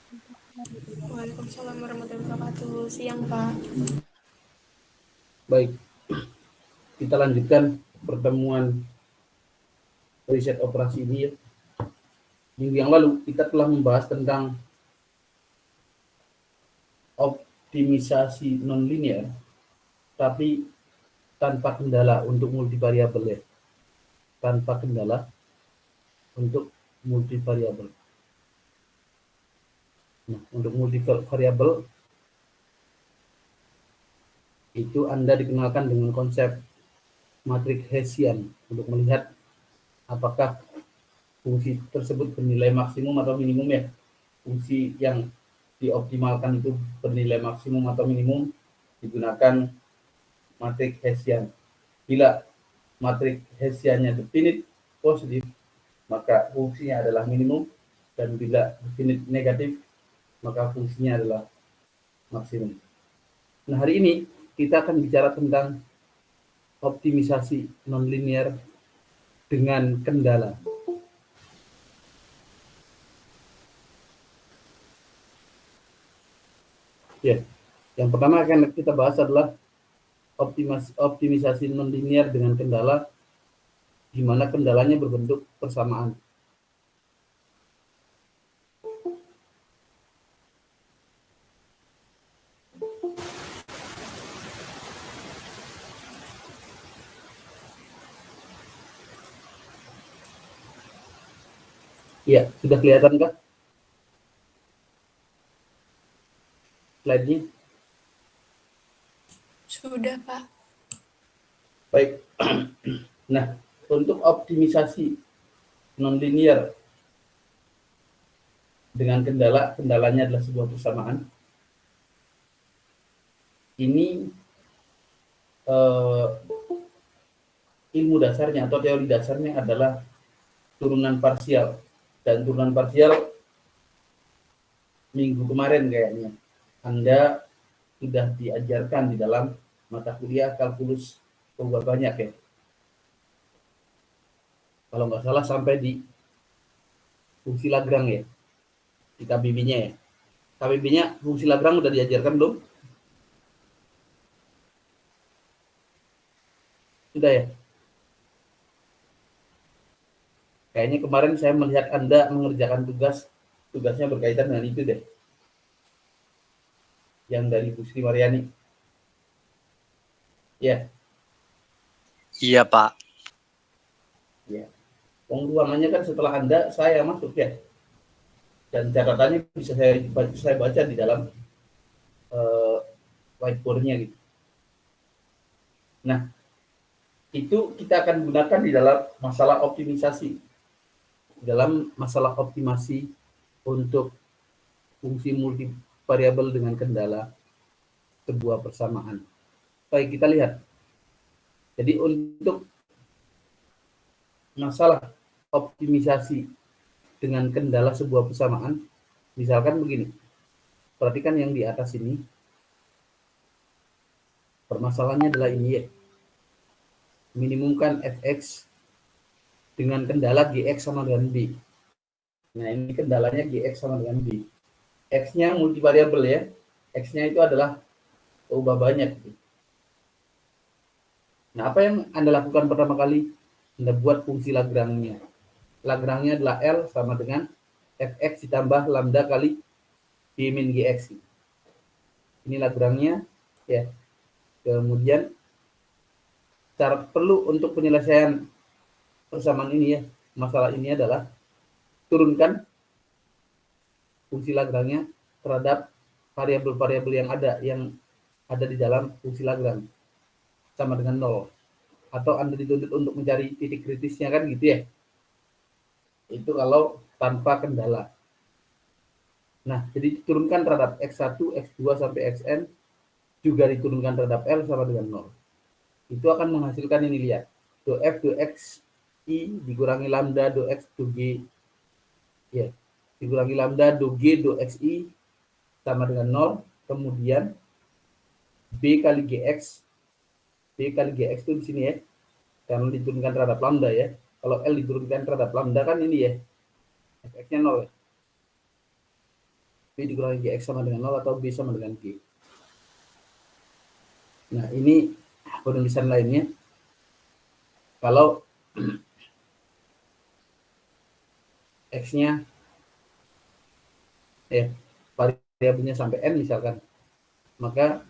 Waalaikumsalam warahmatullahi wabarakatuh. Siang, Pak. Baik, kita lanjutkan pertemuan riset operasi ini ya. Minggu yang lalu kita telah membahas tentang optimisasi nonlinear, tapi tanpa kendala untuk multivariabel ya. Tanpa kendala untuk multivariabel. Nah, untuk multivariabel itu Anda dikenalkan dengan konsep matriks Hessian untuk melihat apakah fungsi tersebut bernilai maksimum atau minimum ya. Fungsi yang dioptimalkan itu bernilai maksimum atau minimum digunakan matriks Hessian. Bila matriks Hessiannya definite positif, maka fungsinya adalah minimum, dan bila definite negatif, maka fungsinya adalah maksimum. Nah, hari ini kita akan bicara tentang optimisasi nonlinear dengan kendala. Ya, yang pertama akan kita bahas adalah optimisasi nonlinear dengan kendala, di mana kendalanya berbentuk persamaan. Ya, sudah kelihatan kah slide-nya? Sudah, Pak. Baik. Nah, untuk optimisasi nonlinear dengan kendalanya adalah sebuah persamaan. Ini ilmu dasarnya atau teori dasarnya adalah turunan parsial, dan turunan parsial minggu kemarin kayaknya Anda sudah diajarkan di dalam mata kuliah kalkulus banyak ya, kalau nggak salah sampai di fungsi Lagrange ya, di KBB-nya ya. KBB-nya fungsi Lagrange udah diajarkan belum? Sudah ya? Kayaknya kemarin saya melihat Anda mengerjakan tugasnya berkaitan dengan itu deh, yang dari Bu Sri Mariani. Ya. Iya, Pak. Ya. Ruangannya kan setelah Anda saya masuk ya. Dan catatannya bisa saya baca di dalam whiteboard-nya gitu. Nah, itu kita akan gunakan di dalam masalah optimisasi. Dalam masalah optimasi untuk fungsi multivariabel dengan kendala sebuah persamaan. Baik, kita lihat. Jadi untuk masalah optimisasi dengan kendala sebuah persamaan, misalkan begini. Perhatikan yang di atas ini. Permasalahannya adalah ini ya. Minimumkan fx dengan kendala gx sama dengan b. Nah, ini kendalanya gx sama dengan b. X-nya multivariabel ya. X-nya itu adalah ubah banyak. Nah, apa yang Anda lakukan pertama kali? Anda buat fungsi Lagrange-nya. Lagrange-nya adalah L sama dengan fx ditambah lambda kali b min gx. Ini Lagrange-nya ya. Kemudian cara perlu untuk penyelesaian persamaan ini ya, masalah ini adalah turunkan fungsi Lagrange terhadap variabel-variabel yang ada di dalam fungsi Lagrange sama dengan 0. Atau Anda dituntut untuk mencari titik kritisnya kan gitu ya. Itu kalau tanpa kendala. Nah, jadi diturunkan terhadap X1, X2 sampai Xn, juga diturunkan terhadap L sama dengan 0. Itu akan menghasilkan ini, lihat. Do F do X I dikurangi lambda do X do G. Ya, dikurangi lambda do G do XI sama dengan 0. Kemudian B kali GX. B kali GX itu di sini ya. Karena diturunkan terhadap lambda ya. Kalau L diturunkan terhadap lambda kan ini ya. Fx-nya 0 ya. B dikurangi GX sama dengan 0 atau B sama dengan G. Nah, ini penulisan lainnya. Kalau X-nya variabelnya sampai N misalkan, maka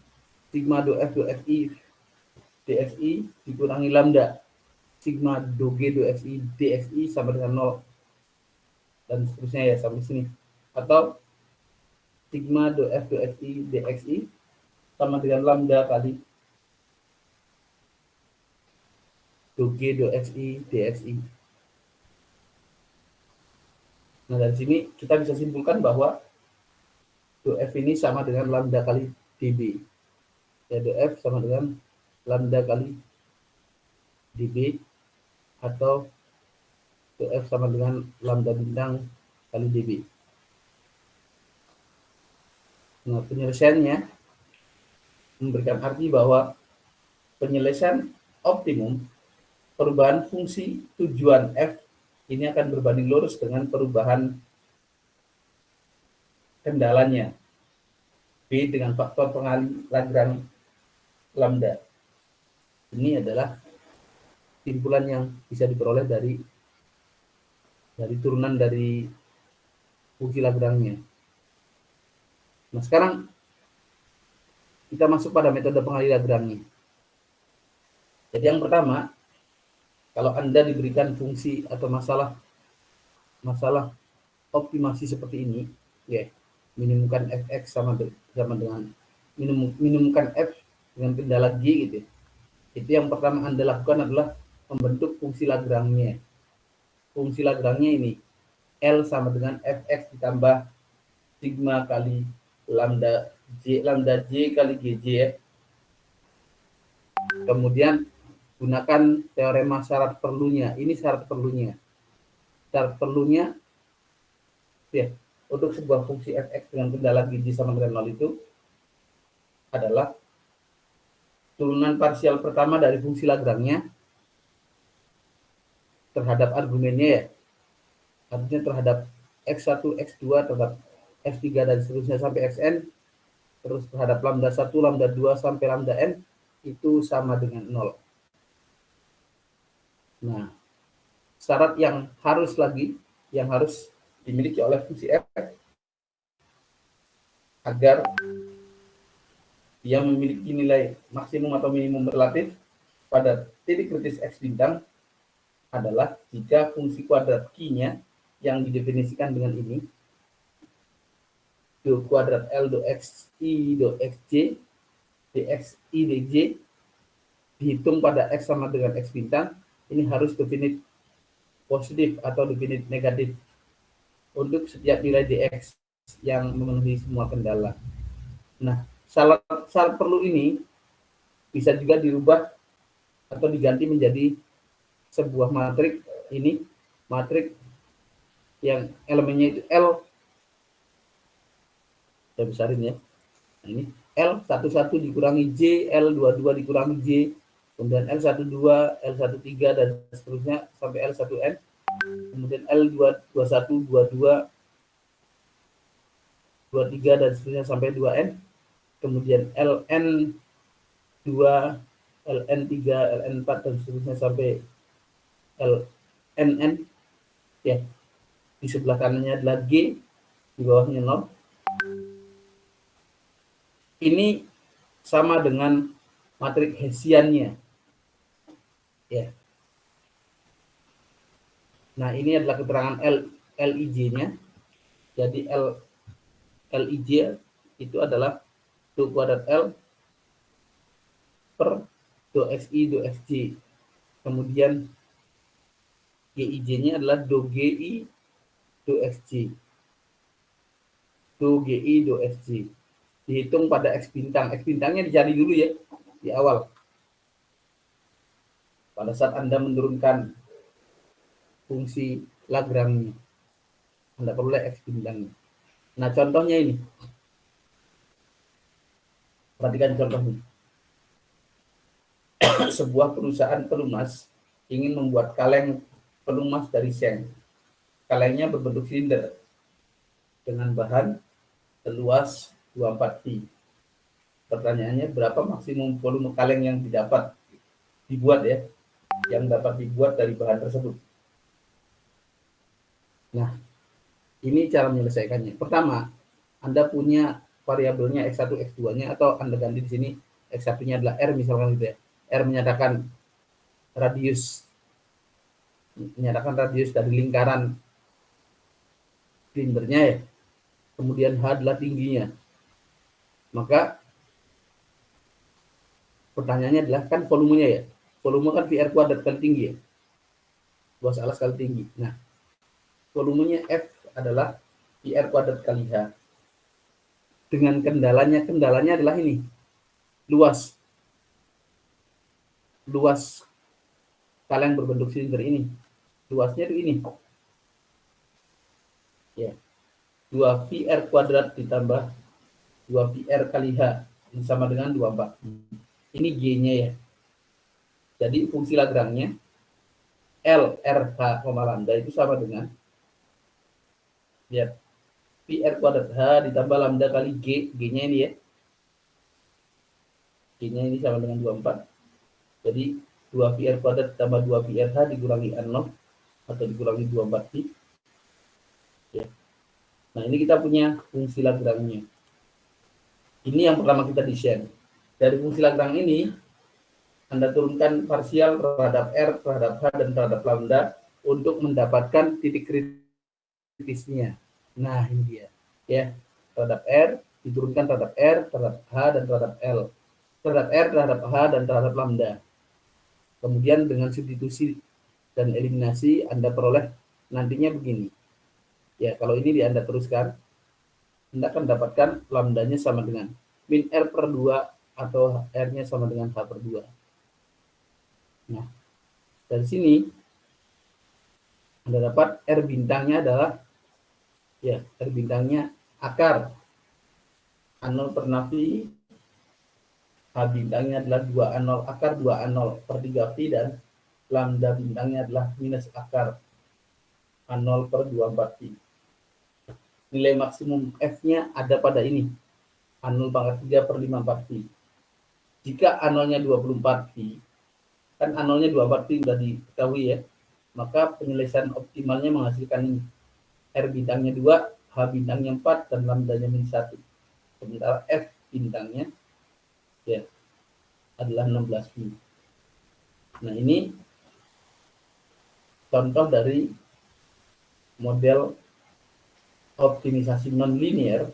sigma do F do Fi dXi dikurangi lambda sigma do G do Xi dXi sama dengan 0 dan seterusnya ya sampai sini. Atau sigma do F do Fi dXi sama dengan lambda kali do G do Xi dXi. Nah, dari sini kita bisa simpulkan bahwa do F ini sama dengan lambda kali dB. Ya, do F sama dengan lambda kali dB atau do F sama dengan lambda bintang kali dB. Nah, penyelesaiannya memberikan arti bahwa penyelesaian optimum perubahan fungsi tujuan F ini akan berbanding lurus dengan perubahan kendalanya B dengan faktor pengalih Lagrange lambda. Ini adalah kesimpulan yang bisa diperoleh dari turunan dari fungsi Lagrange-nya. Nah, sekarang kita masuk pada metode pengalih Lagrange. Jadi yang pertama, kalau Anda diberikan fungsi atau masalah optimasi seperti ini, ya, minimumkan fx sama dengan minimumkan f dengan kendala g gitu. Itu yang pertama Anda lakukan adalah membentuk fungsi Lagrange. Fungsi Lagrange ini L sama dengan fx ditambah sigma kali lambda j kali gj ya. Kemudian gunakan teorema syarat perlunya. Ini syarat perlunya. Syarat perlunya ya, untuk sebuah fungsi fx dengan kendala gj sama dengan 0 itu adalah turunan parsial pertama dari fungsi Lagrange terhadap argumennya ya. Artinya terhadap x1, x2, terhadap f3 dan seterusnya sampai xn, terus terhadap lambda 1, lambda 2 sampai lambda n itu sama dengan 0. Nah, syarat yang harus dimiliki oleh fungsi f agar dia memiliki nilai maksimum atau minimum relatif pada titik kritis x bintang adalah jika fungsi kuadrat Q-nya yang didefinisikan dengan ini do kuadrat L do xi do xj dxi dj dihitung pada x sama dengan x bintang, ini harus definit positif atau definit negatif untuk setiap nilai dx yang memenuhi semua kendala. Nah, syarat perlu ini bisa juga dirubah atau diganti menjadi sebuah matrik ini, matrik yang elemennya itu L, saya besarin ya. Nah, ini L11 dikurangi J, L22 dikurangi J, kemudian L12, L13 dan seterusnya sampai L1N, kemudian L21, 22, 23 dan seterusnya sampai 2N, kemudian LN2, LN3, LN4 dan seterusnya sampai LNN ya. Di sebelah kanannya adalah G, di bawahnya 0. Ini sama dengan matrik Hessiannya ya. Nah, ini adalah keterangan LIJ-nya. Jadi LIJ itu adalah do kuadrat L per do xi do xj. Kemudian GIJ-nya adalah do GI do xj. Do GI do xj. Dihitung pada x bintang. X bintangnya dicari dulu ya di awal. Pada saat Anda menurunkan fungsi Lagrange, Anda peroleh x bintangnya. Nah, contohnya ini. Perhatikan contohnya. Sebuah perusahaan pelumas ingin membuat kaleng pelumas dari seng. Kalengnya berbentuk silinder dengan bahan seluas 24 V. Pertanyaannya, berapa maksimum volume kaleng yang dapat dibuat dari bahan tersebut? Nah, ini cara menyelesaikannya. Pertama, Anda punya variabelnya X1, X2-nya, atau Anda ganti di sini X1-nya adalah R misalkan gitu ya. R menyatakan radius dari lingkaran silindernya ya. Kemudian H adalah tingginya. Maka pertanyaannya adalah kan volumenya ya. Volume kan VR kuadrat kali tinggi ya. Luas alas kali tinggi. Nah, volumenya F adalah VR kuadrat kali H. Dengan kendalanya adalah ini. Luas kaleng berbentuk silinder ini. Luasnya itu ini. Ya. 2 VR kuadrat ditambah 2 VR kali H. Ini sama dengan 24. Ini G-nya ya. Jadi fungsi Lagrange L, R, H, lambda itu sama dengan lihat PR kuadrat H ditambah lambda kali G. G-nya ini ya. G-nya ini sama dengan 24. Jadi 2 PR kuadrat ditambah 2 PR H dikurangi R0 atau dikurangi 24 pi. Ya. Nah, ini kita punya fungsi Lagrange-nya. Ini yang pertama kita desain. Dari fungsi Lagrange ini, Anda turunkan parsial terhadap R, terhadap H, dan terhadap lambda untuk mendapatkan titik kritisnya. Nah, ini dia. Ya, terhadap R, diturunkan terhadap R, terhadap H, dan terhadap L. Terhadap R, terhadap H, dan terhadap lambda. Kemudian dengan substitusi dan eliminasi, Anda peroleh nantinya begini. Ya, kalau ini Anda teruskan, Anda akan dapatkan lambdanya sama dengan min R per 2 atau R-nya sama dengan H per 2. Nah, dari sini Anda dapat R bintangnya adalah ya, R bintangnya akar A0 per navi, H bintangnya adalah 2A0 akar 2A0 per 3 V, dan lambda bintangnya adalah minus akar A0 per 24 V. Nilai maksimum F-nya ada pada ini, A0 pangkat 3 per 54 V. Jika A0-nya 24 V, kan A0-nya 24 V sudah diketahui ya, maka penyelesaian optimalnya menghasilkan ini. R bintangnya 2, H bintangnya 4, dan lambdanya min 1. Sementara F bintangnya ya adalah 16 V. Nah, ini contoh dari model optimisasi nonlinear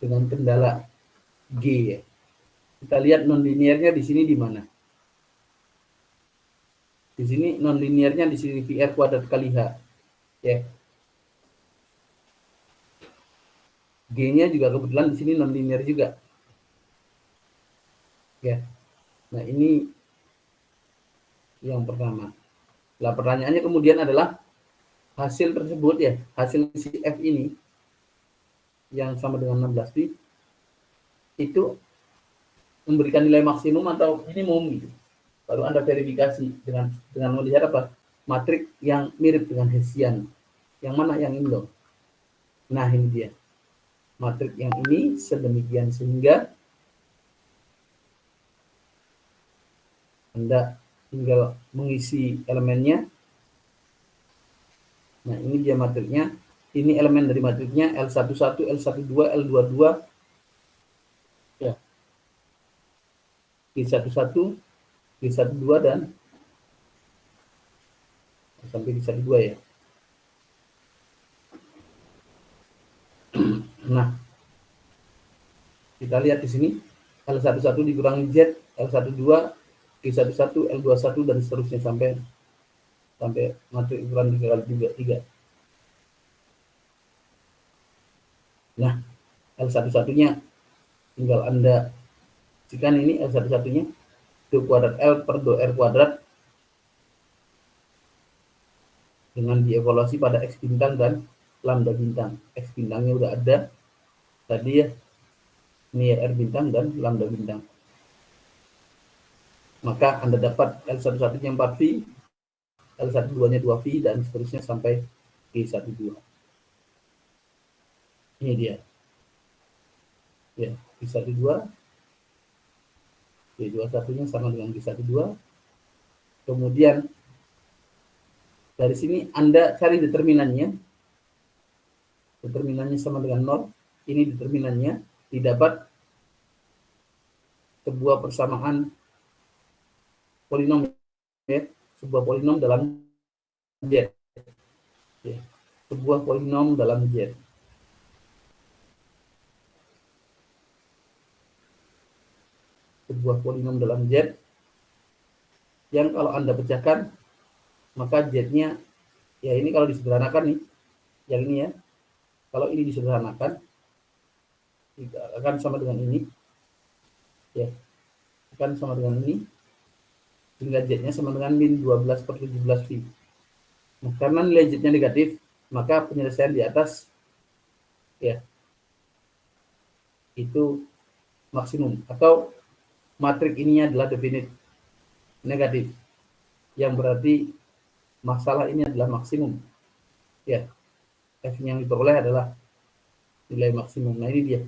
dengan kendala G ya. Kita lihat nonlinearnya di sini di mana? Di sini nonlinearnya di sini VR kuadrat kali H. Ya. G-nya juga kebetulan di sini nonlinear juga. Ya. Nah, ini yang pertama. Nah, pertanyaannya kemudian adalah hasil tersebut ya, hasil si F ini yang sama dengan 16 pi itu memberikan nilai maksimum atau minimum gitu. Baru Anda verifikasi dengan melihat apa? Matrik yang mirip dengan Hessian. Yang mana yang ini loh? Nah, ini dia. Matrik yang ini sedemikian sehingga Anda tinggal mengisi elemennya. Nah, ini dia matriknya. Ini elemen dari matriknya L11, L12, L22, ya. G11, G12 dan sampai G12 ya. Nah, kita lihat di sini L11 dikurangi Z, L12, G11, L21 dan seterusnya sampai matrik ukuran 3x3. Nah, L11-nya tinggal Anda jika ini L11-nya 2 kuadrat L per 2R kuadrat dengan dievaluasi pada X bintang dan lambda bintang. X bintangnya udah ada tadi ya, ini ya R bintang dan lambda bintang. Maka Anda dapat L11-nya 4 V, L12-nya 2 V, dan seterusnya sampai G12. Ini dia. Ya, Q12, Y21-nya sama dengan Q12. Kemudian dari sini Anda cari determinannya. Determinannya sama dengan 0. Ini determinannya didapat sebuah persamaan polinom, ya, sebuah polinom dalam Z. Ya, sebuah polinom dalam Z. Sebuah polinom dalam Z yang kalau Anda pecahkan, maka Z-nya, ya ini kalau disederhanakan nih, yang ini ya, kalau ini disederhanakan, akan sama dengan ini, ya, akan sama dengan ini, sehingga Z-nya sama dengan min 12/17 V. Nah, karena nilai Z-nya negatif, maka penyelesaian di atas, ya, itu maksimum, atau matrik ininya adalah definite negatif, yang berarti masalah ini adalah maksimum. Ya, F yang diperoleh adalah nilai maksimum. Nah, ini dia.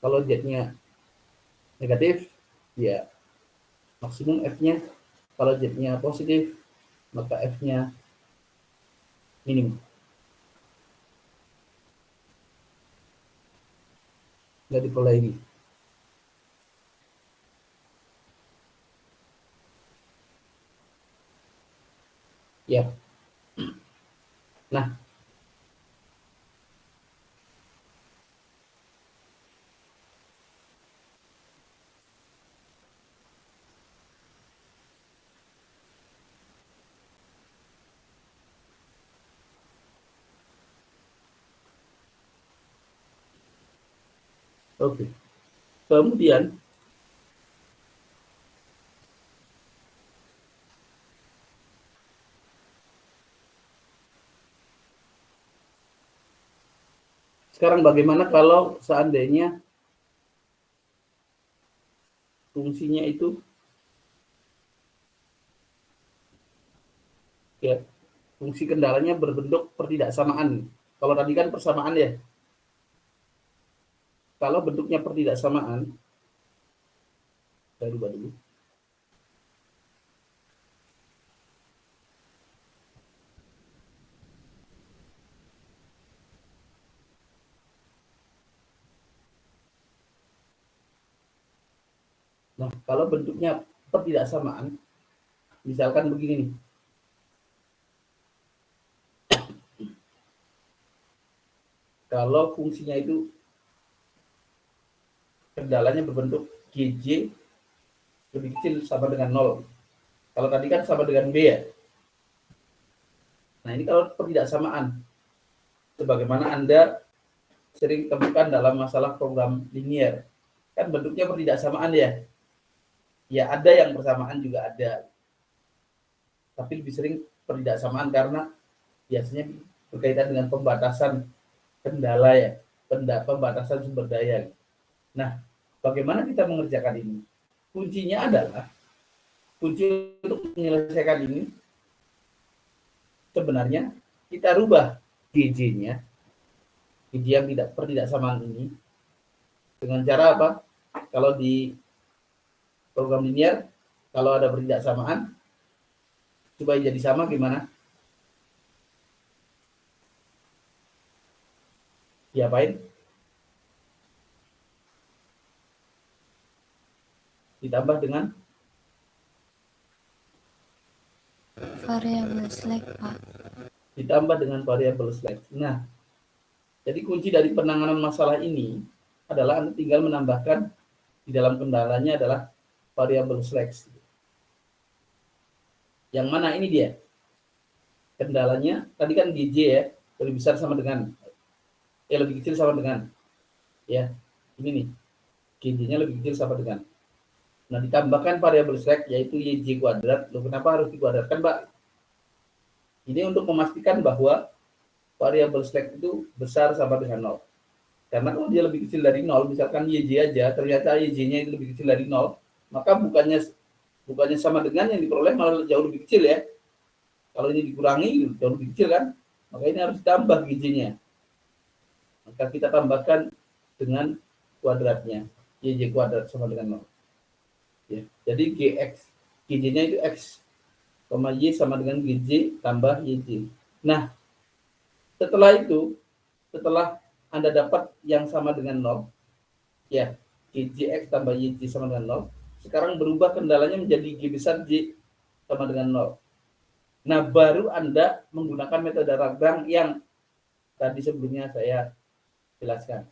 Kalau Z-nya negatif, ya maksimum F-nya. Kalau Z-nya positif, maka F-nya minimum. Nggak diperoleh ini. Ya. Nah, oke. Kemudian sekarang bagaimana kalau seandainya fungsinya itu, ya, fungsi kendalanya berbentuk pertidaksamaan. Kalau tadi kan persamaan ya. Kalau bentuknya pertidaksamaan, saya rubah dulu. Nah, kalau bentuknya pertidaksamaan, misalkan begini nih. Kalau fungsinya itu kendalanya berbentuk GJ lebih kecil sama dengan 0. Kalau tadi kan sama dengan B ya. Nah, ini kalau pertidaksamaan, sebagaimana Anda sering temukan dalam masalah program linier, kan bentuknya pertidaksamaan ya. Ya, ada yang bersamaan juga ada. Tapi lebih sering pertidaksamaan karena biasanya berkaitan dengan pembatasan kendala ya, pembatasan sumber daya. Nah, bagaimana kita mengerjakan ini? Kuncinya adalah, kunci untuk menyelesaikan ini sebenarnya kita rubah GJ-nya, GJ yang tidak pertidaksamaan ini, dengan cara apa? Kalau di program linear, kalau ada pertidaksamaan, supaya jadi sama gimana? Diapain? Ditambah dengan Variabel slack, Pak. Ditambah dengan variabel slack. Nah, jadi kunci dari penanganan masalah ini adalah Anda tinggal menambahkan di dalam kendalanya adalah variabel slack. Yang mana ini dia? Kendalanya tadi kan GJ ya, lebih besar sama dengan, lebih kecil sama dengan, ya, ini nih, GJ-nya lebih kecil sama dengan. Nah, ditambahkan variabel slack yaitu YJ kuadrat. Loh, kenapa harus dikuadratkan, Pak? Ini untuk memastikan bahwa variabel slack itu besar sama dengan 0. Karena kalau dia lebih kecil dari 0, misalkan YJ aja, ternyata YJ-nya itu lebih kecil dari 0, maka bukannya sama dengan yang diperoleh malah jauh lebih kecil ya. Kalau ini dikurangi jauh lebih kecil kan, maka ini harus ditambah GJ-nya. Maka kita tambahkan dengan kuadratnya. YJ kuadrat sama dengan 0. Ya. Jadi GJ-nya itu X, Y sama dengan GJ tambah YJ. Nah, setelah itu, setelah Anda dapat yang sama dengan 0, ya, GJX tambah YJ sama dengan 0, sekarang berubah kendalanya menjadi G besar J sama dengan 0. Nah, baru Anda menggunakan metode Lagrange yang tadi sebelumnya saya jelaskan.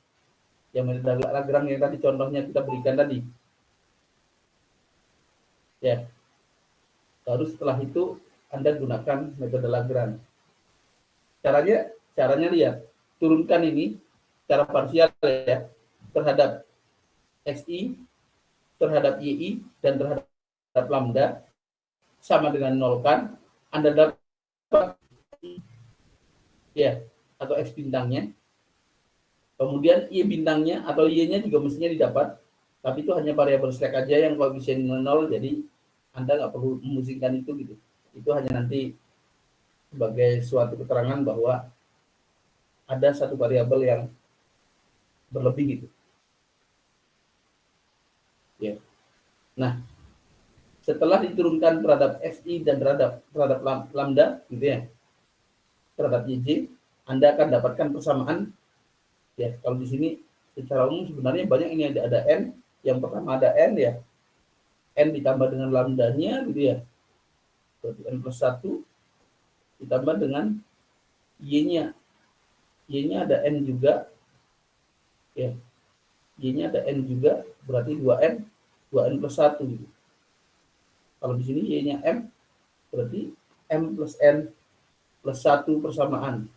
Yang metode Lagrange yang tadi contohnya kita berikan tadi. Ya. Baru setelah itu Anda gunakan metode Lagrange. Caranya lihat, turunkan ini secara parsial ya terhadap XI, terhadap YI, dan terhadap lambda sama dengan 0 kan, Anda dapat ya atau X bintangnya. Kemudian Y bintangnya atau Y-nya juga mestinya didapat, tapi itu hanya variabel slack aja yang koefisien 0, jadi Anda nggak perlu memusingkan itu gitu. Itu hanya nanti sebagai suatu keterangan bahwa ada satu variabel yang berlebih gitu. Ya. Nah, setelah diturunkan terhadap XI dan terhadap lambda gitu ya, terhadap YJ, Anda akan dapatkan persamaan. Ya, kalau di sini secara umum sebenarnya banyak ini ada N. Yang pertama ada N ya. N ditambah dengan lambdanya gitu ya. Berarti N plus 1 ditambah dengan Y-nya. Y-nya ada N juga. Ya. Y-nya ada N juga, berarti 2N. 2N plus 1 gitu. Kalau di sini Y-nya M, berarti M plus N plus 1 persamaan.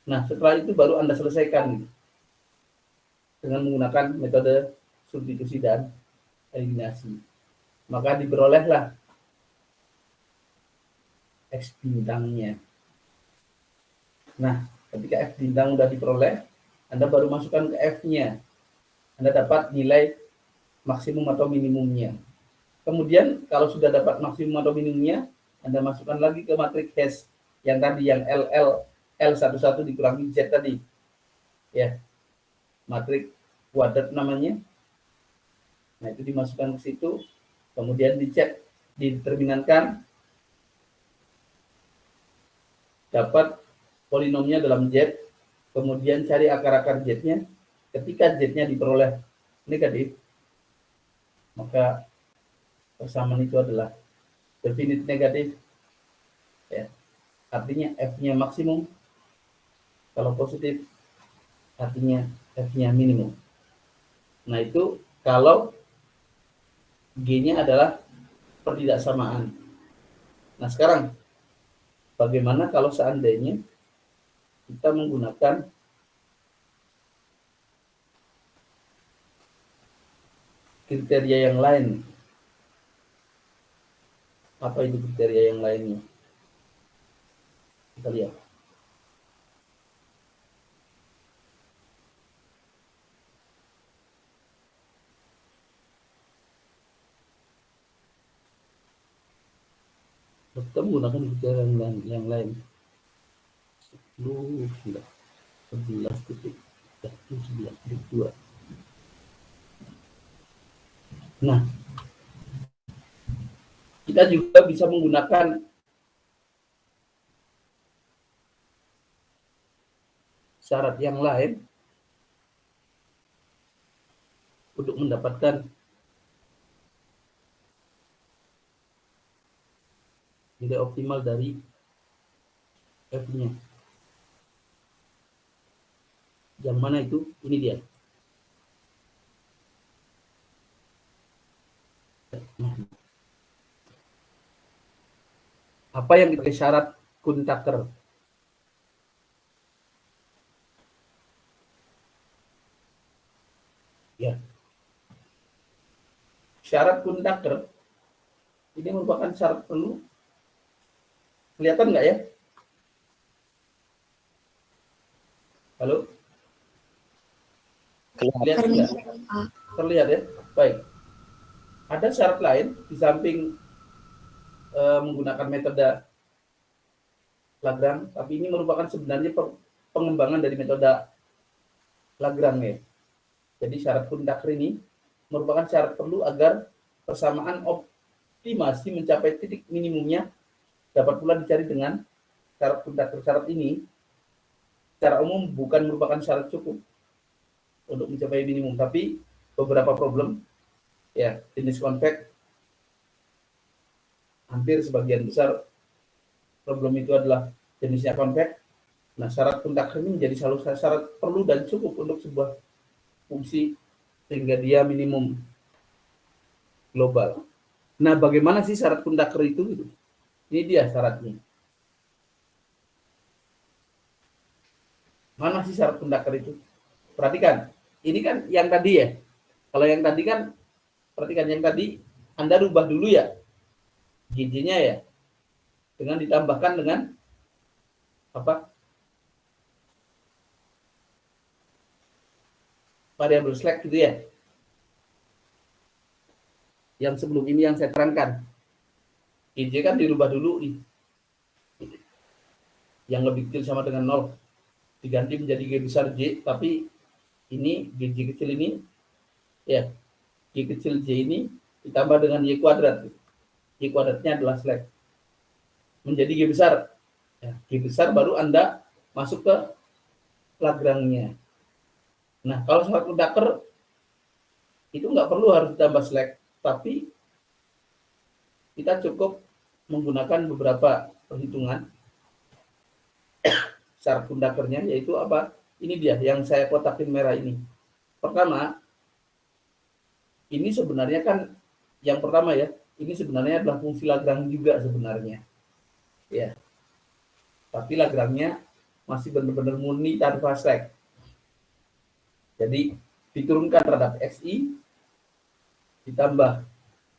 Nah, setelah itu baru Anda selesaikan gitu, dengan menggunakan metode substitusi dan eliminasi. Maka diperolehlah X bintangnya. Nah, ketika F bintang sudah diperoleh, Anda baru masukkan ke F-nya. Anda dapat nilai maksimum atau minimumnya. Kemudian kalau sudah dapat maksimum atau minimumnya, Anda masukkan lagi ke matriks hash yang tadi yang L11 dikurangi Z tadi. Ya. Matriks kuadrat namanya. Nah, itu dimasukkan ke situ, kemudian dicek, diterminalkan, dapat polinomnya dalam Z, kemudian cari akar-akar Z-nya. Ketika Z-nya diperoleh negatif, maka persamaan itu adalah definite negatif. Ya. Artinya F-nya maksimum. Kalau positif, artinya F-nya minimum. Nah, itu kalau G-nya adalah pertidaksamaan. Nah, sekarang bagaimana kalau seandainya kita menggunakan kriteria yang lain? Apa itu kriteria yang lainnya? Kita lihat. Kita menggunakan kriteria yang lain. 11.2. Nah, kita juga bisa menggunakan syarat yang lain untuk mendapatkan nilai optimal dari F-nya. Yang mana itu? Ini dia. Apa yang kita syarat Kuhn-Tucker? Ya. Syarat Kuhn-Tucker ini merupakan syarat perlu. Kelihatan nggak ya? Halo? Kelihatan nggak? Terlihat ya? Baik. Ada syarat lain di samping menggunakan metode Lagrange, tapi ini merupakan sebenarnya pengembangan dari metode Lagrange. Jadi syarat Kundakar ini merupakan syarat perlu agar persamaan optimasi mencapai titik minimumnya dapat pula dicari dengan syarat Kundakar. Syarat ini secara umum bukan merupakan syarat cukup untuk mencapai minimum, tapi beberapa problem ya jenis konveks hampir sebagian besar problem itu adalah jenisnya konveks. Nah, syarat Kundakar ini menjadi salah satu syarat perlu dan cukup untuk sebuah fungsi sehingga dia minimum global. Nah, bagaimana sih syarat Kundakar itu? Ini dia syaratnya. Mana sih syarat Kundakar itu? Perhatikan, ini kan yang tadi ya. Kalau yang tadi kan, perhatikan yang tadi, Anda rubah dulu ya, GJ-nya ya, dengan ditambahkan dengan apa? Variabel slack gitu ya. Yang sebelum ini yang saya terangkan. GJ kan dirubah dulu nih. Yang lebih kecil sama dengan 0. Diganti menjadi G besar J, tapi ini G kecil ini ya, G kecil J ini ditambah dengan Y kuadrat. Y kuadratnya adalah slack. Menjadi G besar. Ya, G besar baru Anda masuk ke Lagrange-nya. Nah, kalau syarat Kundakar itu nggak perlu harus ditambah slack, tapi kita cukup menggunakan beberapa perhitungan syarat Kundakarnya, yaitu apa? Ini dia yang saya kotakin merah ini. Pertama, ini sebenarnya kan yang pertama ya, ini sebenarnya adalah fungsi Lagrange juga sebenarnya. Ya. Tapi Lagrange-nya masih benar-benar murni tanpa slack. Jadi diturunkan terhadap XI ditambah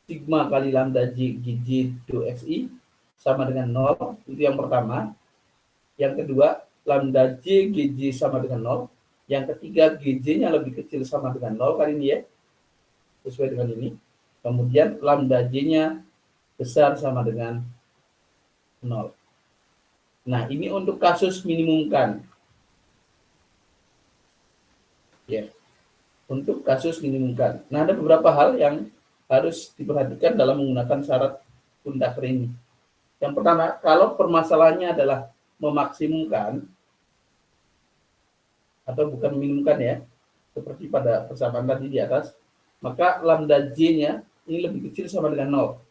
sigma kali lambda J GJ do XI sama dengan 0, itu yang pertama. Yang kedua, lambda J GJ sama dengan 0. Yang ketiga, GJ-nya lebih kecil sama dengan 0 kali ini ya. Sesuai dengan ini. Kemudian lambda J-nya besar sama dengan 0. Nah, ini untuk kasus minimumkan. Ya. Untuk kasus minimumkan. Nah, ada beberapa hal yang harus diperhatikan dalam menggunakan syarat Kundakar ini. Yang pertama, kalau permasalahannya adalah memaksimumkan atau bukan meminimumkan ya, seperti pada persamaan tadi di atas, maka lambda J-nya ini lebih kecil sama dengan 0.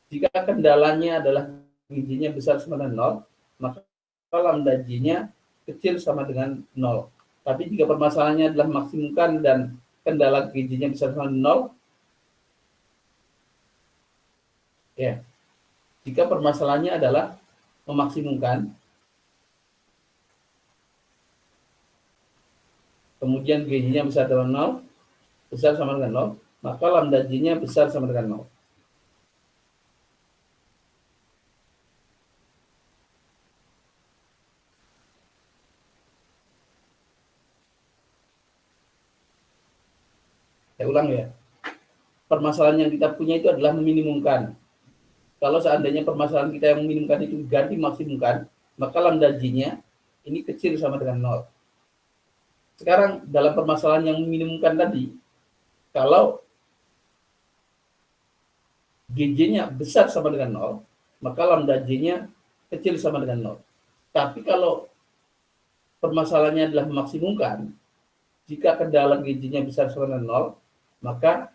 Jika kendalanya adalah GJ-nya besar sama dengan 0, maka lambda J-nya kecil sama dengan 0. Tapi jika permasalahannya adalah maksimumkan dan kendala GJ-nya besar sama dengan 0, ya. Jika permasalahannya adalah memaksimumkan, kemudian GJ-nya besar dengan 0, besar sama dengan 0, maka lambda J-nya besar sama dengan 0. Saya ulang ya. Permasalahan yang kita punya itu adalah meminimumkan. Kalau seandainya permasalahan kita yang meminimumkan itu ganti maksimumkan, maka lambda J-nya ini kecil sama dengan 0. Sekarang dalam permasalahan yang meminimumkan tadi, kalau GJ-nya besar sama dengan 0, maka lambda J-nya kecil sama dengan 0. Tapi kalau permasalahannya adalah memaksimumkan, jika kendala GJ-nya besar sama dengan 0, maka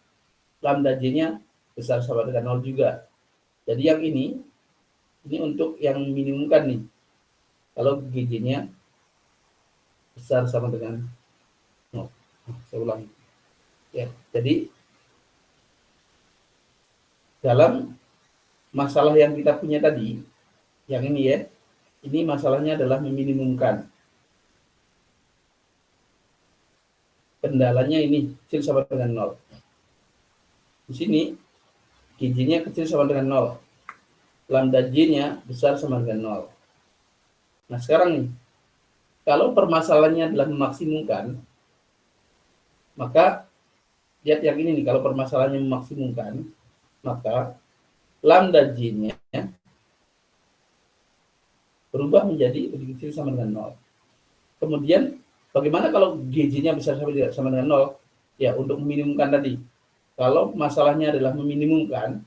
lambda J-nya besar sama dengan 0 juga. Jadi yang ini untuk yang minimumkan nih. Kalau GJ-nya besar sama dengan 0. Saya ulangi. Ya, jadi dalam masalah yang kita punya tadi, yang ini ya, ini masalahnya adalah meminimumkan. Kendalanya ini kecil sama dengan 0. Di sini GJ-nya kecil sama dengan 0. Lambda J-nya besar sama dengan 0. Nah, sekarang nih, kalau permasalahannya adalah memaksimumkan, maka lihat yang ini nih, kalau permasalahannya memaksimumkan, maka lambda J-nya berubah menjadi lebih kecil sama dengan 0. Kemudian Bagaimana kalau GJ-nya besar sama dengan 0? Ya, untuk meminimumkan tadi. Kalau masalahnya adalah meminimumkan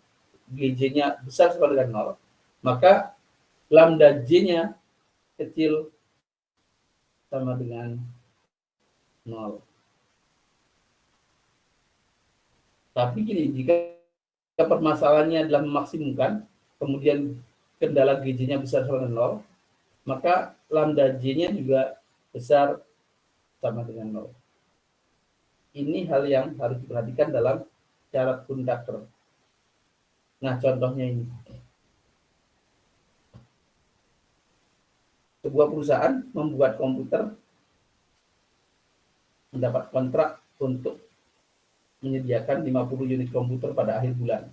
GJ-nya besar sama dengan 0, maka lambda J-nya kecil sama dengan 0. Tapi gini, jika permasalahannya adalah memaksimumkan, kemudian kendala GJ-nya besar sama dengan 0, maka lambda J-nya juga besar sama dengan 0. Ini hal yang harus diperhatikan dalam syarat konduktor. Nah, contohnya ini. Sebuah perusahaan membuat komputer, mendapat kontrak untuk menyediakan 50 unit komputer pada akhir bulan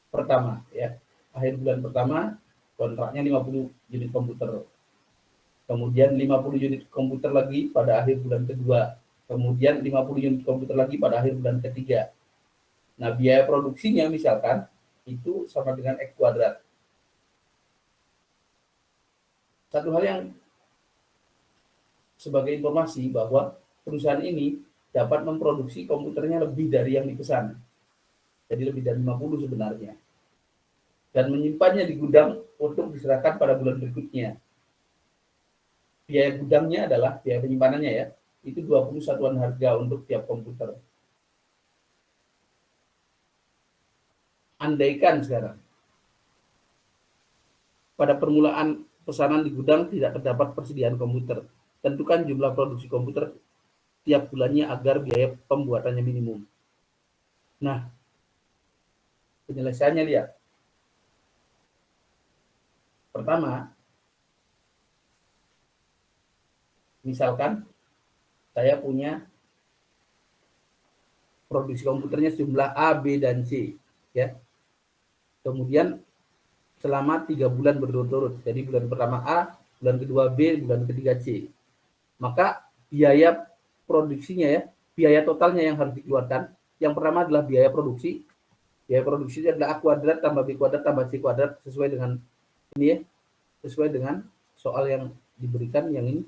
pertama, ya. Akhir bulan pertama kontraknya 50 unit komputer. Kemudian 50 unit komputer lagi pada akhir bulan kedua. Kemudian 50 unit komputer lagi pada akhir bulan ketiga. Nah, biaya produksinya misalkan itu sama dengan X kuadrat. Satu hal yang sebagai informasi bahwa perusahaan ini dapat memproduksi komputernya lebih dari yang dipesan. Jadi lebih dari 50 sebenarnya. Dan menyimpannya di gudang untuk diserahkan pada bulan berikutnya. Biaya gudangnya adalah, biaya penyimpanannya ya, itu 20 satuan harga untuk tiap komputer. Andaikan sekarang, pada permulaan pesanan di gudang tidak terdapat persediaan komputer, tentukan jumlah produksi komputer tiap bulannya agar biaya pembuatannya minimum. Nah, penyelesaiannya lihat. Pertama, misalkan saya punya produksi komputernya sejumlah A, B, dan C, ya. Kemudian selama 3 bulan berturut-turut. Jadi bulan pertama A, bulan kedua B, bulan ketiga C. Maka biaya produksinya ya, biaya totalnya yang harus dikeluarkan. Yang pertama adalah biaya produksi. Biaya produksinya adalah A kuadrat tambah B kuadrat tambah C kuadrat sesuai dengan ini ya. Sesuai dengan soal yang diberikan yang ini.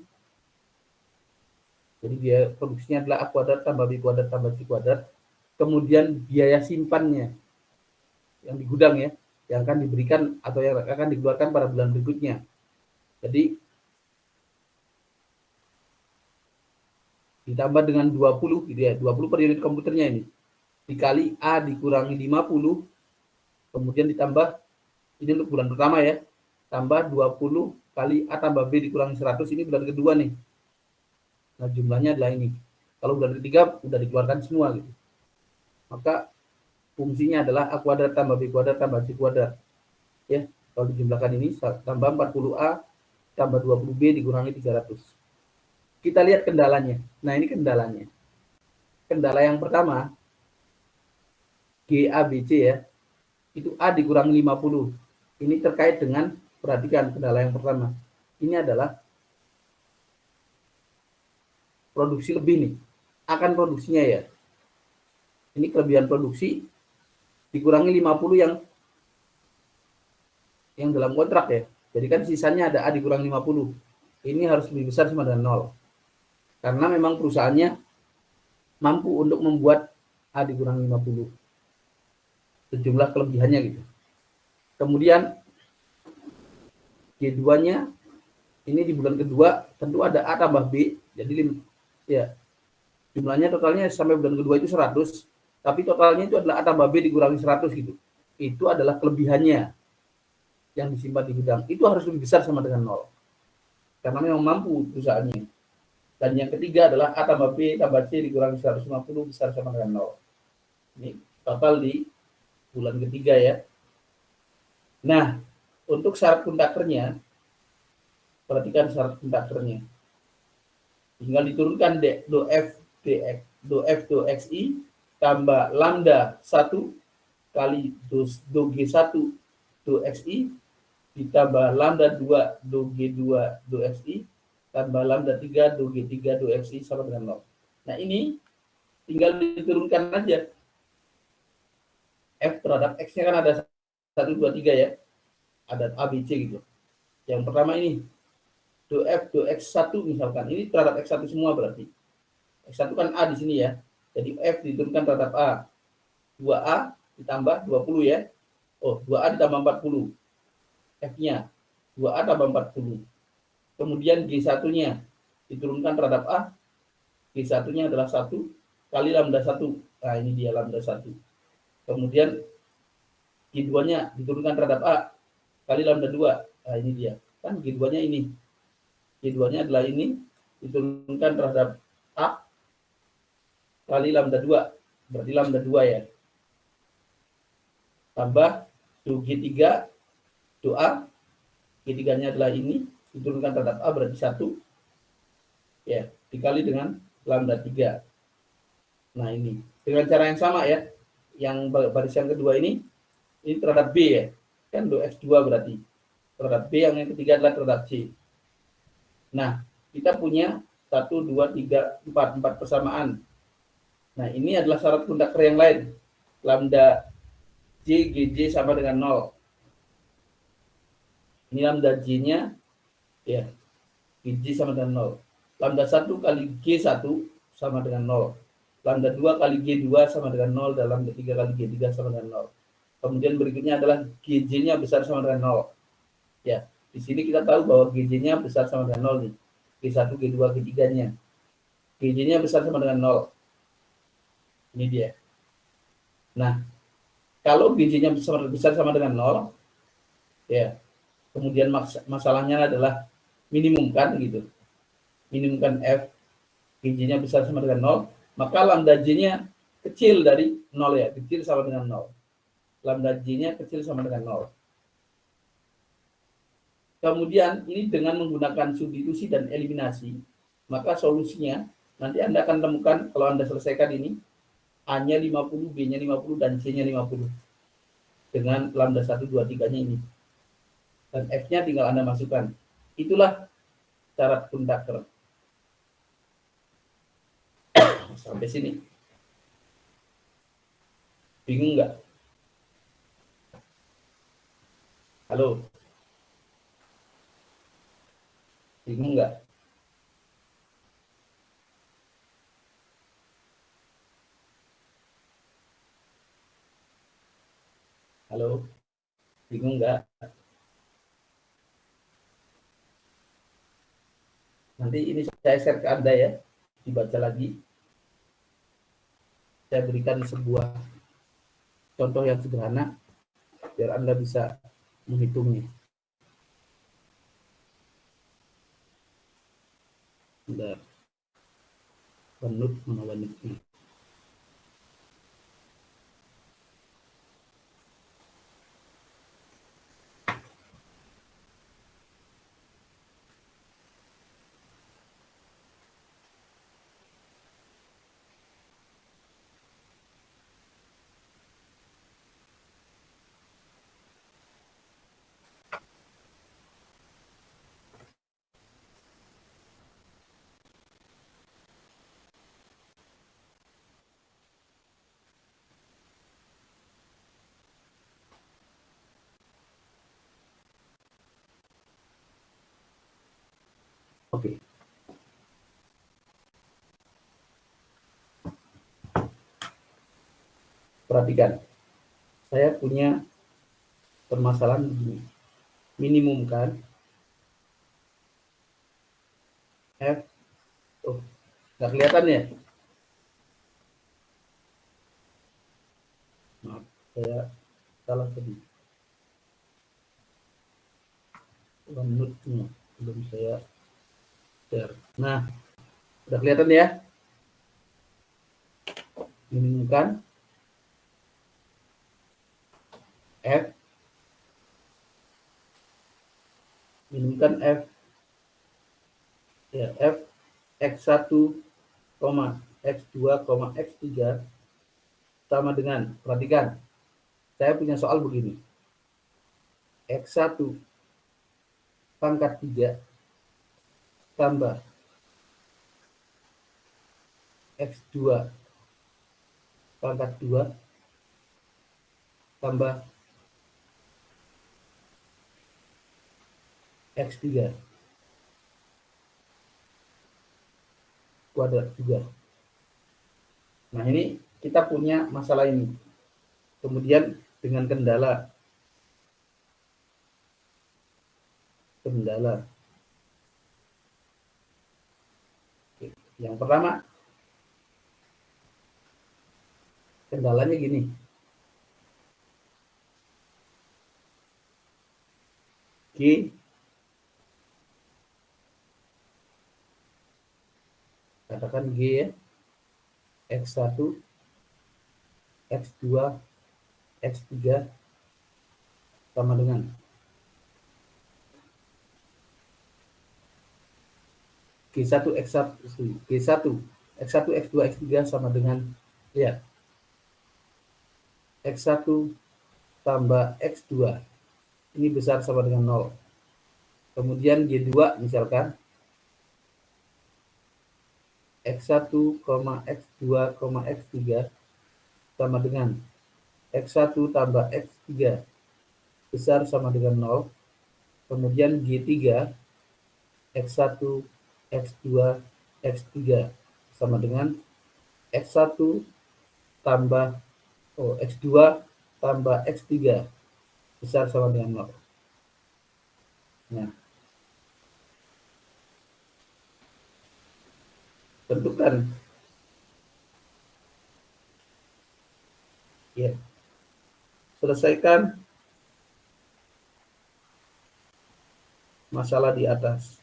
Jadi biaya produksinya adalah A kuadrat tambah B kuadrat tambah C kuadrat. Kemudian biaya simpannya yang di gudang ya, yang akan diberikan atau yang akan dikeluarkan pada bulan berikutnya. Jadi ditambah dengan 20 gitu ya, 20 per unit komputernya ini. Dikali A dikurangi 50, kemudian ditambah, ini untuk bulan pertama ya, tambah 20 kali A tambah B dikurangi 100, ini bulan kedua nih. Nah, jumlahnya adalah ini. Kalau bulan ketiga udah dikeluarkan semua gitu. Maka fungsinya adalah A kuadrat tambah B kuadrat tambah C kuadrat. Ya, kalau dijumlahkan ini tambah 40A tambah 20B dikurangi 300. Kita lihat kendalanya. Nah, ini kendalanya. Kendala yang pertama, GABC ya, itu A dikurangi 50. Ini terkait dengan, perhatikan kendala yang pertama. Ini adalah produksi lebih nih. Akan produksinya ya. Ini kelebihan produksi dikurangi 50 yang dalam kontrak ya. Jadi kan sisanya ada A dikurangi 50. Ini harus lebih besar sama dengan 0. Karena memang perusahaannya mampu untuk membuat A dikurangi 50. Sejumlah kelebihannya gitu. Kemudian G2-nya ini di bulan kedua tentu ada A tambah B. Jadi ya jumlahnya totalnya sampai bulan kedua itu 100. Tapi totalnya itu adalah A tambah B dikurangi 100 gitu. Itu adalah kelebihannya yang disimpan di gudang. Itu harus lebih besar sama dengan 0. Karena memang mampu perusahaannya. Dan yang ketiga adalah A tambah B tambah C dikurangi 150 besar sama dengan 0. Ini total di bulan ketiga ya. Nah, untuk syarat konduktornya, perhatikan syarat konduktornya. Tinggal diturunkan do F do XI tambah lambda 1 kali do G1 do XI ditambah lambda 2 do G2 do XI tambah lambda 3 do G3 do XI sama dengan 0. Nah, ini tinggal diturunkan aja. F terhadap X-nya kan ada 1, 2, 3 ya. Ada A, B, C gitu. Yang pertama ini do F do X1 misalkan. Ini terhadap X1 semua berarti. X1 kan A di sini ya. Jadi F diturunkan terhadap A. 2A ditambah 20 ya. Oh, 2A ditambah 40. F-nya 2A tambah 40. Kemudian G1-nya diturunkan terhadap A. G1-nya adalah 1 kali lambda 1. Nah, ini dia lambda 1. Kemudian G2-nya diturunkan terhadap A kali lambda 2. Nah, ini dia. Kan G2-nya ini. G2-nya adalah ini diturunkan terhadap A kali lambda 2. Berarti lambda 2 ya. Tambah G3 do A. G3-nya adalah ini diturunkan terhadap A berarti 1. Ya, dikali dengan lambda 3. Nah, ini. Dengan cara yang sama ya. Yang baris yang kedua ini terhadap B ya. Kan do X2 berarti. Terhadap B yang ketiga adalah terhadap C. Nah, kita punya 1, 2, 3, 4 persamaan. Nah, ini adalah syarat Pundaker yang lain. Lambda J, GJ sama dengan 0. Ini lambda J-nya, ya, GJ sama dengan 0. Lambda 1 kali G1 sama dengan 0. Lambda 2 kali G2 sama dengan 0. Dan lambda 3 kali G3 sama dengan 0. Kemudian berikutnya adalah GJ-nya besar sama dengan 0. Ya, di sini kita tahu bahwa GJ-nya besar sama dengan 0 nih. G1, G2, G3-nya. GJ-nya besar sama dengan 0. Ini dia. Nah, kalau GJ-nya besar sama dengan 0, ya, kemudian masalahnya adalah minimumkan gitu. Minimumkan F, GJ-nya besar sama dengan 0, maka lambda J-nya kecil dari 0 ya, kecil sama dengan 0. Lambda J-nya kecil sama dengan 0. Kemudian ini dengan menggunakan substitusi dan eliminasi, maka solusinya nanti Anda akan temukan kalau Anda selesaikan ini, A-nya 50, B-nya 50, dan C-nya 50. Dengan lambda 1, 2, 3-nya ini. Dan F-nya tinggal Anda masukkan. Itulah syarat Pundaker. Sampai sini. Bingung nggak? Halo? Bingung nggak? Halo? Bingung nggak? Nanti ini saya share ke Anda ya. Dibaca lagi. Saya berikan sebuah contoh yang sederhana biar Anda bisa menghitungnya. Bentar. Penut mana wanitnya. Oke. Perhatikan. Saya punya permasalahan begini. Minimumkan F. Oh, nggak kelihatan ya? Maaf, saya salah tadi. Menutnya belum saya share. Nah, udah kelihatan ya? Minimumkan F. Minimumkan F. Ya, F X1, X2, X3 sama dengan, perhatikan, saya punya soal begini. X1 pangkat 3 tambah X2 pangkat 2 tambah X3. kuadrat juga. Nah, ini kita punya masalah ini. Kemudian dengan kendala. Oke. Yang pertama, kendalanya gini. G katakan G ya, X1, X2, X3 sama dengan G1, X1, G1, X1, X2, X3 sama dengan, ya, X1 tambah X2. Ini besar sama dengan 0. Kemudian G2 misalkan, X1, X2, X3 sama dengan X1 tambah X3 besar sama dengan 0. Kemudian G3, X1, X2, X3 sama dengan X1 tambah X2 tambah X3 besar sama dengan 0. Nah, tentukan ya, selesaikan masalah di atas.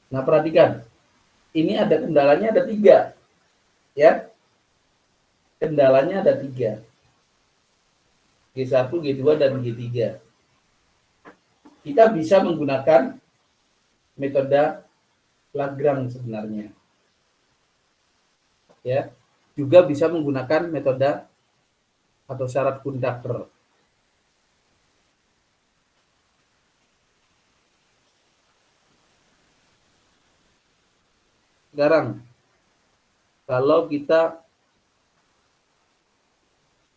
Nah, perhatikan, ini ada kendalanya, ada 3 ya, kendalanya ada 3, G1, G2, dan G3. Kita bisa menggunakan metode Lagrange sebenarnya ya, juga bisa menggunakan metode atau syarat konduktor. Sekarang kalau kita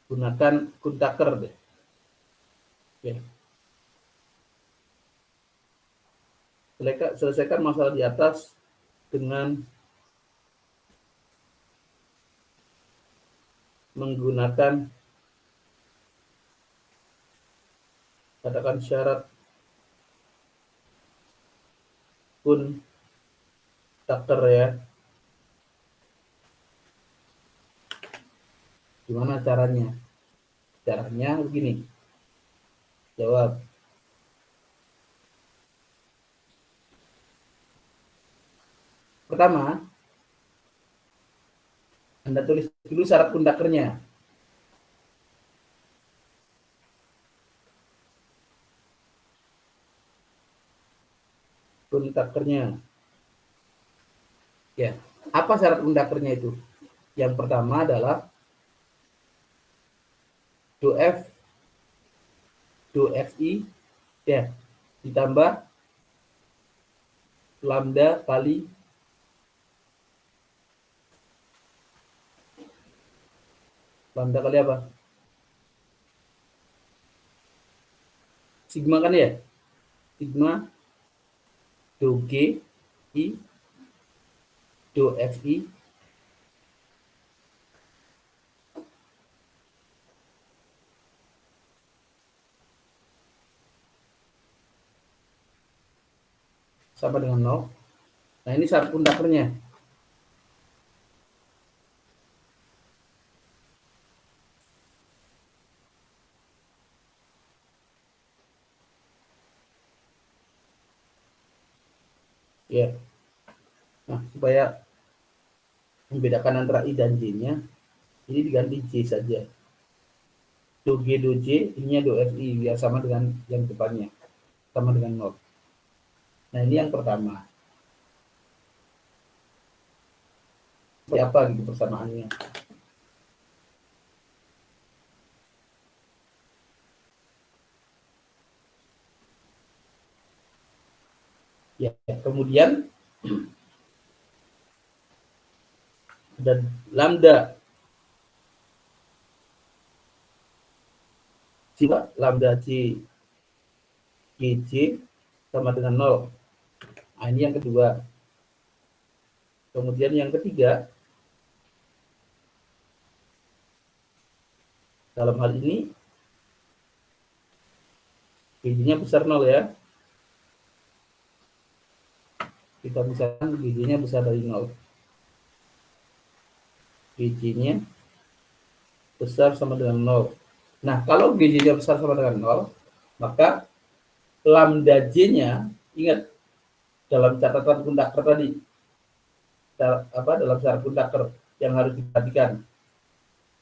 gunakan konduktor deh ya. Selesaikan masalah di atas dengan menggunakan katakan syarat konduktor ya. Gimana caranya? Caranya begini. Jawab. Pertama, Anda tulis dulu syarat konduktornya. Konduktornya. Ya, apa syarat konduktornya itu? Yang pertama adalah do F do Xi ya ditambah lambda kali apa? Sigma kan ya? Sigma do G I do Xi sama dengan 0. Nah, ini syarat konduktornya. Ya. Nah, supaya membedakan antara I dan J-nya, ini diganti J saja. Do G do J, ininya do Fi, biar sama dengan yang depannya. Sama dengan 0. Nah, ini yang pertama. Siapa gitu persamaannya? Ya, kemudian ada lambda lambda C GJ sama dengan 0. Nah, ini yang kedua. Kemudian yang ketiga, dalam hal ini GJ-nya besar 0 ya. Kita misalkan GJ-nya besar dari 0. GJ-nya besar sama dengan 0. Nah, kalau GJ-nya besar sama dengan 0, maka lambda J-nya, ingat, dalam catatan konduktor tadi, dalam syarat konduktor yang harus diperhatikan,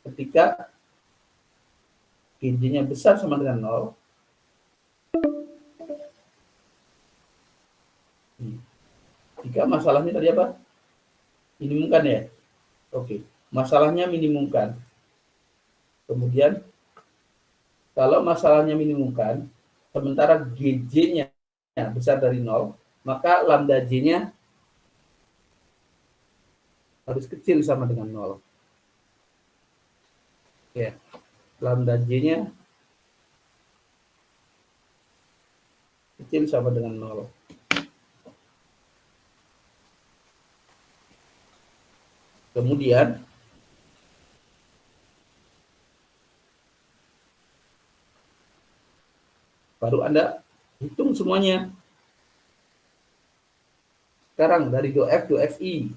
ketika GJ-nya besar sama dengan 0, jika masalahnya tadi apa? Minimumkan ya? Oke, masalahnya minimumkan. Kemudian, kalau masalahnya minimumkan, sementara GJ-nya besar dari 0, maka lambda J-nya harus kecil sama dengan 0. Ya, lambda J-nya kecil sama dengan 0. Kemudian, baru Anda hitung semuanya. Sekarang dari do F, do FI.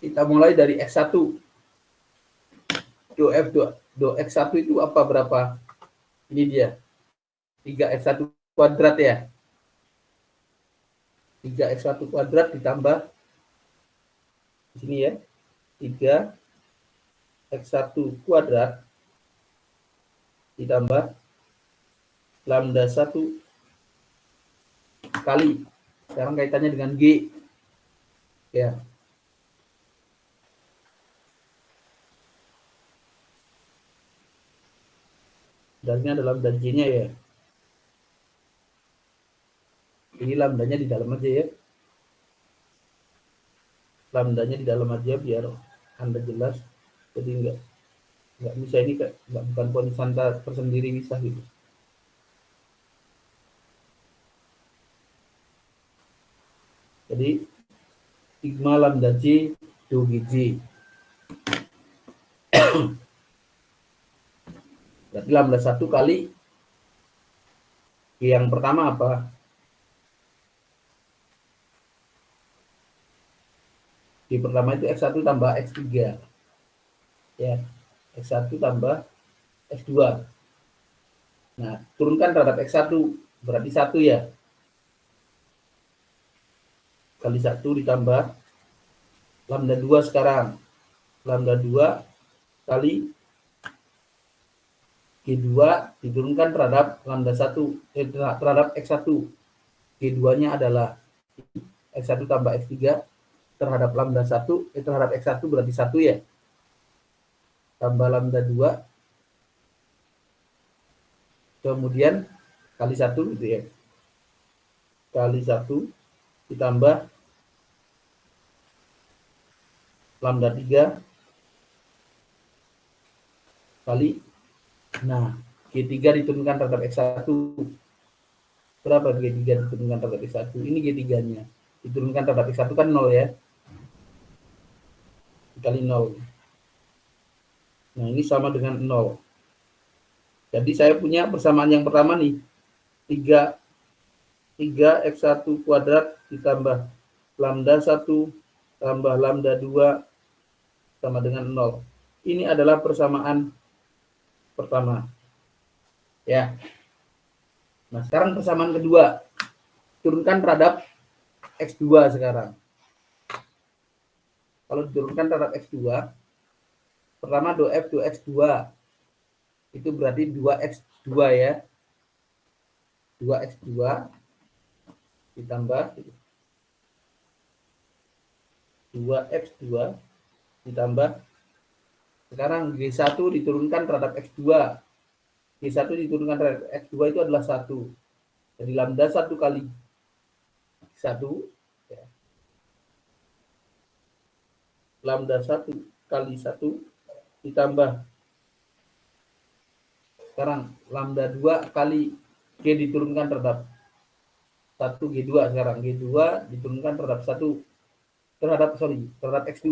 Kita mulai dari X1. Do F, do X1 itu apa berapa? Ini dia. 3X1 kuadrat ya. 3X1 kuadrat ditambah di sini ya. 3X1 kuadrat ditambah lambda 1 kali. Sekarang kaitannya dengan G. Ya. Dan ini adalah lambda J-nya ya. Ini lambdanya di dalam aja ya. Lambdanya di dalam aja biar Anda jelas. Jadi enggak bisa ini enggak bukan ponisanta tersendiri bisa gitu. Jadi sigma lambda J do GJ. Berarti lambda 1 kali yang pertama apa? Di pertama itu X1 tambah X3. Ya, X1 tambah X2. Nah, turunkan terhadap X1, berarti 1 ya. Kali 1 ditambah lambda 2 sekarang. Lambda 2 kali G2 diturunkan terhadap lambda 1, terhadap X1. G2-nya adalah X1 tambah X3 terhadap lambda 1, terhadap X1 berarti 1 ya. Tambah lambda 2. Kemudian kali 1 gitu ya. Kali 1 ditambah lambda 3 kali, nah G3 diturunkan terhadap X1. Berapa G3 diturunkan terhadap X1? Ini G3-nya. Diturunkan terhadap X1 kan 0 ya. Dikali 0. Nah, ini sama dengan 0. Jadi saya punya persamaan yang pertama nih. 3X1 kuadrat ditambah lambda 1 tambah lambda 2 sama dengan 0. Ini adalah persamaan pertama. Ya. Nah, sekarang persamaan kedua. Turunkan terhadap X2 sekarang. Kalau diturunkan terhadap X2, pertama do F do X2. Itu berarti 2X2 ya. 2X2 ditambah 2X2 ditambah, sekarang G1 diturunkan terhadap X2. G1 diturunkan terhadap X2 itu adalah 1. Jadi lambda 1 kali 1 ya. Lambda 1 kali 1 ditambah Sekarang lambda 2 kali G diturunkan terhadap 1 G2 sekarang. G2 diturunkan terhadap terhadap X2.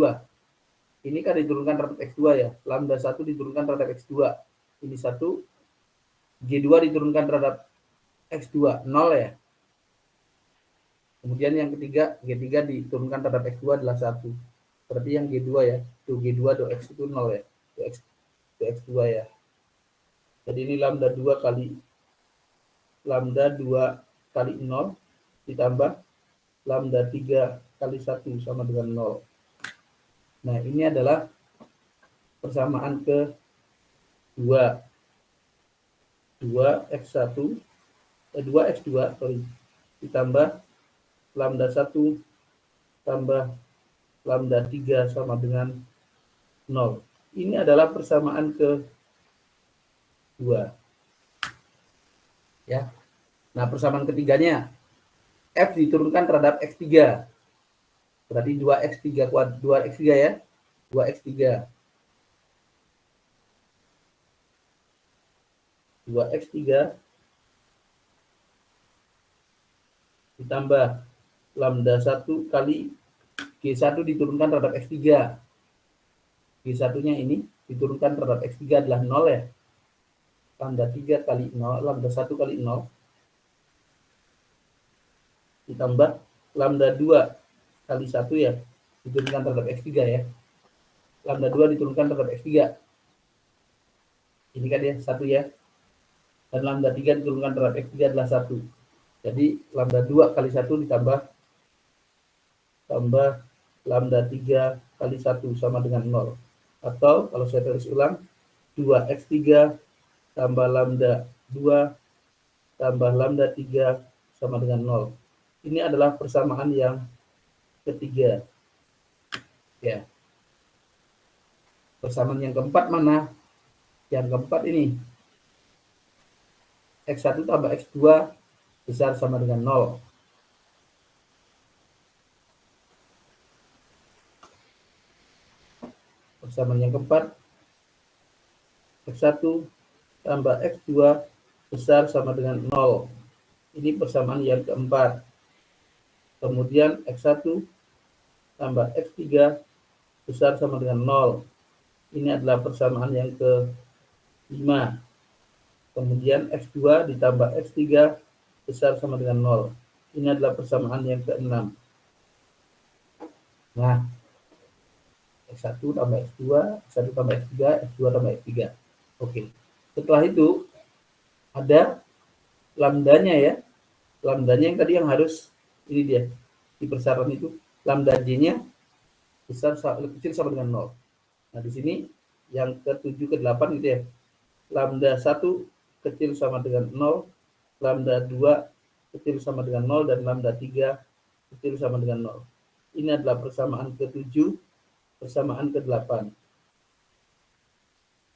Ini kan diturunkan terhadap X2 ya. Lambda 1 diturunkan terhadap X2. Ini 1. G2 diturunkan terhadap X2. 0 ya. Kemudian yang ketiga, G3 diturunkan terhadap X2 adalah 1. Berarti yang G2 ya. Itu G2 do X itu 0 ya. Itu X2 ya. Jadi ini lambda 2 kali 0 ditambah lambda 3 kali 1 sama dengan 0. Nah, ini adalah persamaan ke 2x2 ditambah lambda 1 tambah lambda 3 sama dengan 0. Ini adalah persamaan ke 2. Ya. Nah, persamaan ketiganya F diturunkan terhadap X3. Berarti 2x3 ya. 2x3 ditambah lambda 1 kali G1 diturunkan terhadap X3. G1-nya ini diturunkan terhadap X3 adalah 0 ya. Lambda 3 kali 0, lambda 1 kali 0 ditambah lambda 2 kali 1 ya, diturunkan terhadap X3 ya. Lambda 2 diturunkan terhadap X3. Ini kan ya, 1 ya. Dan lambda 3 diturunkan terhadap X3 adalah 1. Jadi lambda 2 kali 1 ditambah lambda 3 kali 1 sama dengan 0. Atau kalau saya tulis ulang, 2x3 tambah lambda 2 tambah lambda 3 sama dengan 0. Ini adalah persamaan yang ketiga. Ya. Persamaan yang keempat mana? Yang keempat ini. X1 tambah X2 besar sama dengan 0. Persamaan yang keempat, X1 tambah X2 besar sama dengan 0. Ini persamaan yang keempat. Kemudian X1 tambah X3 besar sama dengan 0. Ini adalah persamaan yang ke-5. Kemudian X2 ditambah X3 besar sama dengan 0. Ini adalah persamaan yang ke-6. Nah, X1 tambah X2, X1 tambah X3, X2 tambah X3. Oke. Setelah itu, ada lambdanya ya. Lambdanya yang tadi yang harus, ini dia. Di persyaratan itu, lambda J-nya lebih kecil sama dengan 0. Nah, di sini yang ke-7, ke-8 gitu ya. Lambda 1 kecil sama dengan 0, lambda 2 kecil sama dengan 0, dan lambda 3 kecil sama dengan 0. Ini adalah persamaan ke-7, persamaan ke-8.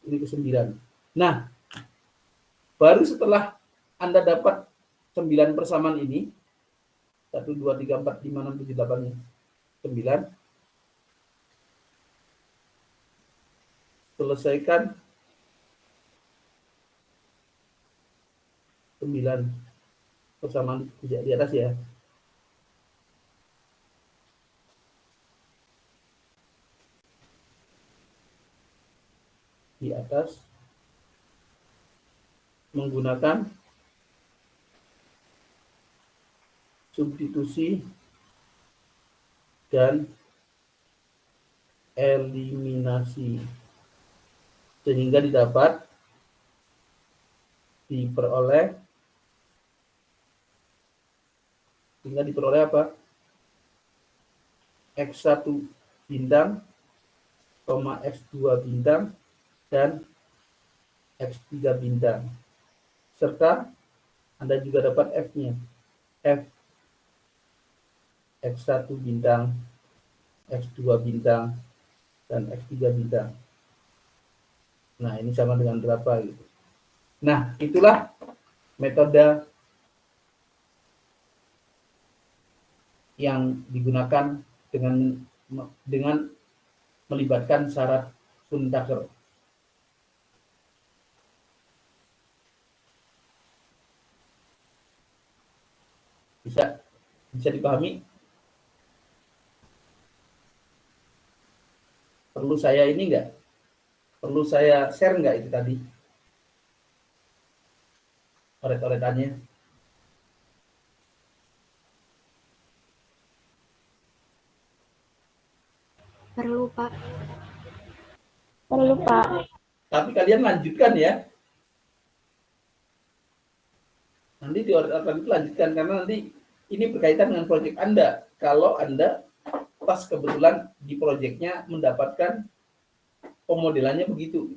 Ini ke-9. Nah, baru setelah Anda dapat 9 persamaan ini, 1, 2, 3, 4, 5, 6, 7, 8, 9, selesaikan 9 persamaan di atas ya. Di atas menggunakan substitusi dan eliminasi sehingga diperoleh apa? X1 bintang, X2 bintang, dan X3 bintang. Serta Anda juga dapat F-nya. F X1 bintang, X2 bintang, dan X3 bintang. Nah, ini sama dengan berapa gitu. Nah, itulah metode yang digunakan dengan melibatkan syarat Sund-Tucker. Bisa dipahami? Perlu saya ini enggak? Perlu saya share enggak itu tadi? Oret-oretannya. Perlu, Pak. Perlu, Pak. Tapi kalian lanjutkan ya. Nanti di oret-oretan itu lanjutkan, karena nanti ini berkaitan dengan proyek Anda. Kalau Anda pas kebetulan di proyeknya mendapatkan pemodelannya begitu.